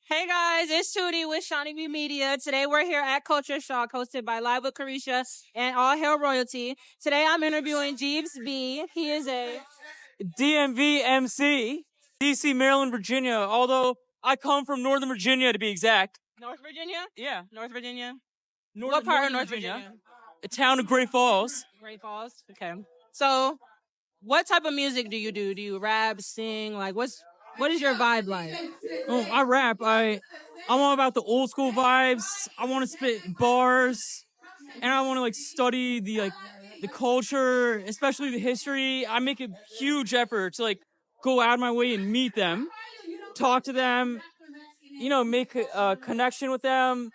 Hey guys, it's Tootie with Shawnee B Media. Today we're here at Culture Shock, hosted by Live with Carisha and All Hail Royalty. Today I'm interviewing Jeevz B. He is a DMV MC, DC, Maryland, Virginia. Although I come from Northern Virginia to be exact. North Virginia? Yeah. North Virginia? What part of North Virginia? The town of Great Falls. Great Falls? Okay. So, what type of music do you do? Do you rap, sing? What is your vibe like? Oh, I rap. I'm all about the old school vibes. I want to spit bars, and I want to study the culture, especially the history. I make a huge effort to go out of my way and meet them, talk to them, make a connection with them.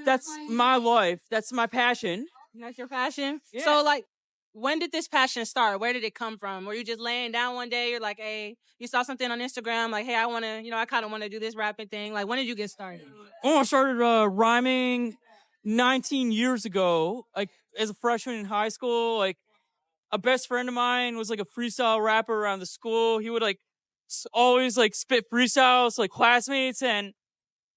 That's my life. That's my passion. That's your passion? Yeah. So, when did this passion start? Where did it come from? Were you just laying down one day? You're like, hey, you saw something on Instagram, like, hey, I kind of want to do this rapping thing. Like, when did you get started? Oh, I started rhyming 19 years ago, as a freshman in high school. A best friend of mine was a freestyle rapper around the school. He would always spit freestyles to classmates, and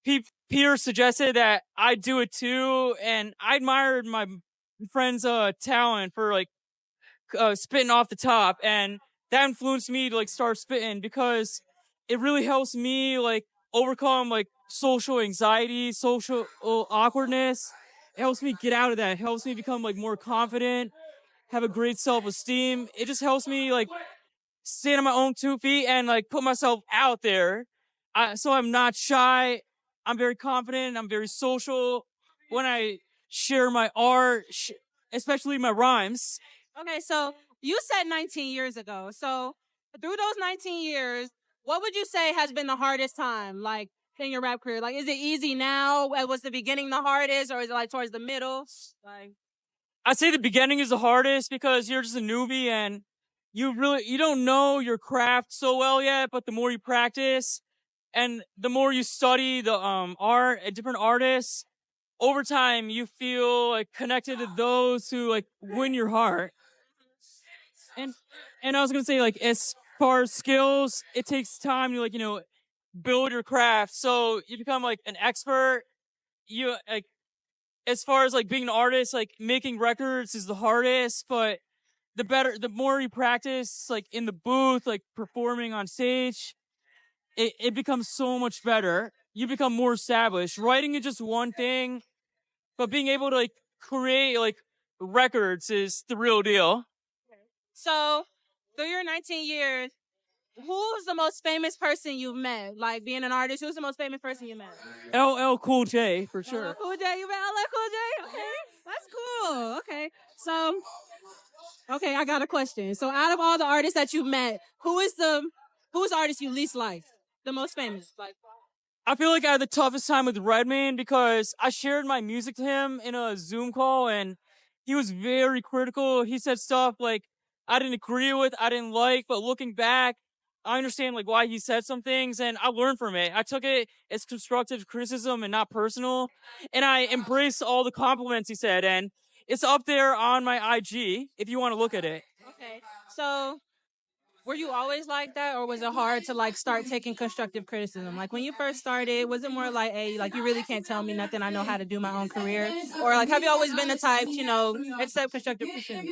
Peter suggested that I do it too. And I admired my friend's talent for spitting off the top, and that influenced me to start spitting because it really helps me overcome social anxiety, social awkwardness. It helps me get out of that. It helps me become more confident, have a great self-esteem. It just helps me stand on my own 2 feet and put myself out there. So I'm not shy. I'm very confident. I'm very social when I share my art, especially my rhymes. Okay, so you said 19 years ago. So through those 19 years, what would you say has been the hardest time, in your rap career? Is it easy now? Was the beginning the hardest, or is it towards the middle? I'd say the beginning is the hardest because you're just a newbie and you don't know your craft so well yet. But the more you practice and the more you study the art and different artists, over time you feel connected to those who win your heart. And I was gonna say, as far as skills, it takes time to build your craft. So you become an expert. You as far as being an artist, making records is the hardest, but the more you practice in the booth, performing on stage, it becomes so much better. You become more established. Writing is just one thing, but being able to create records is the real deal. So, through your 19 years, who's the most famous person you've met? Being an artist, who's the most famous person you met? LL Cool J, for sure. LL Cool J, you met LL Cool J? Okay, that's cool. Okay, so, I got a question. So, out of all the artists that you've met, who's the artist you least like? The most famous? I feel I had the toughest time with Redman because I shared my music to him in a Zoom call, and he was very critical. He said stuff I didn't agree with, I didn't like, but looking back, I understand why he said some things, and I learned from it. I took it as constructive criticism and not personal, and I embraced all the compliments he said, and it's up there on my IG if you want to look at it. Okay, so were you always like that, or was it hard to start taking constructive criticism? When you first started, was it more hey, you really can't tell me nothing, I know how to do my own career? Or have you always been the type, accept constructive criticism?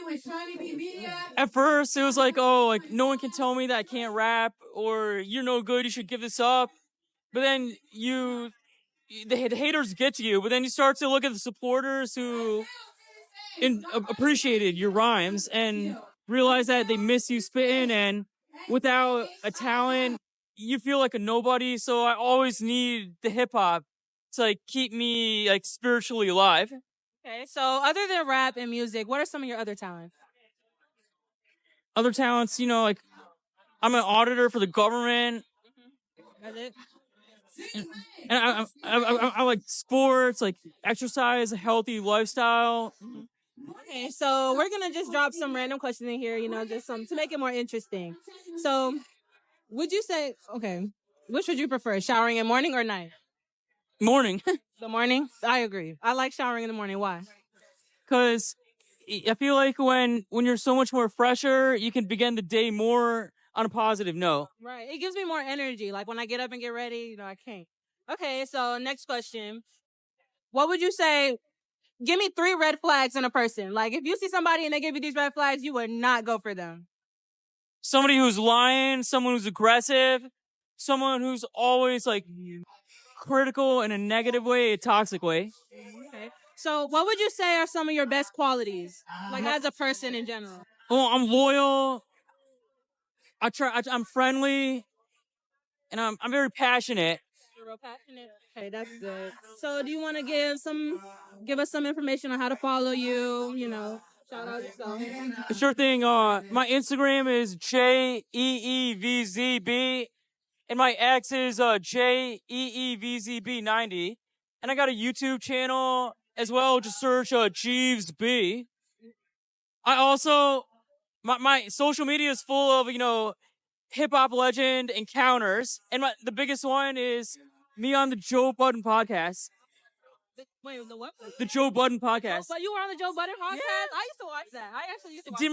At first, it was oh, no one can tell me that I can't rap, or you're no good, you should give this up. But then the haters get to you, but then you start to look at the supporters who appreciated your rhymes and realize that they miss you spitting, and without a talent, you feel like a nobody. So I always need the hip hop to keep me spiritually alive. Okay, so other than rap and music, what are some of your other talents? Other talents, I'm an auditor for the government. That's it? And I like sports, exercise, a healthy lifestyle. Okay, so we're gonna just drop some random questions in here, just some to make it more interesting. So, would you say, which would you prefer, showering in morning or night? Morning. The morning? I agree. I like showering in the morning. Why? Because I feel when you're so much more fresher, you can begin the day more on a positive note. Right. It gives me more energy. When I get up and get ready, I can't. Okay, so next question. What would you say? Give me 3 red flags in a person. Like, if you see somebody and they give you these red flags, you would not go for them. Somebody who's lying, someone who's aggressive, someone who's always like critical in a negative way, a toxic way. Okay. So, what would you say are some of your best qualities, like as a person in general? Well, I'm loyal. I'm friendly, and I'm very passionate. You're real passionate. Okay, that's good. So, do you want to give us some information on how to follow you? You know, shout out yourself. Sure thing. My Instagram is JEEVZB, and my X is JEEVZB90, and I got a YouTube channel as well. Just search Jeevz B. I also my social media is full of hip hop legend encounters, and the biggest one is me on the Joe Budden podcast. Wait, the what? The Joe Budden podcast. But you were on the Joe Budden podcast. Yeah. I used to watch that. I actually used to watch. Do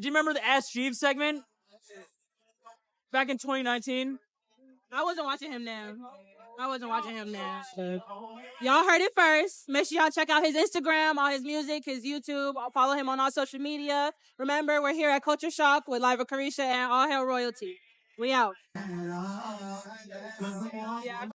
you remember the Ask Jeeves segment back in 2019? I wasn't watching him then. Y'all heard it first. Make sure y'all check out his Instagram, all his music, his YouTube. Follow him on all social media. Remember, we're here at Culture Shock with Live with Carisha and All Hail Royalty. We out. Yeah.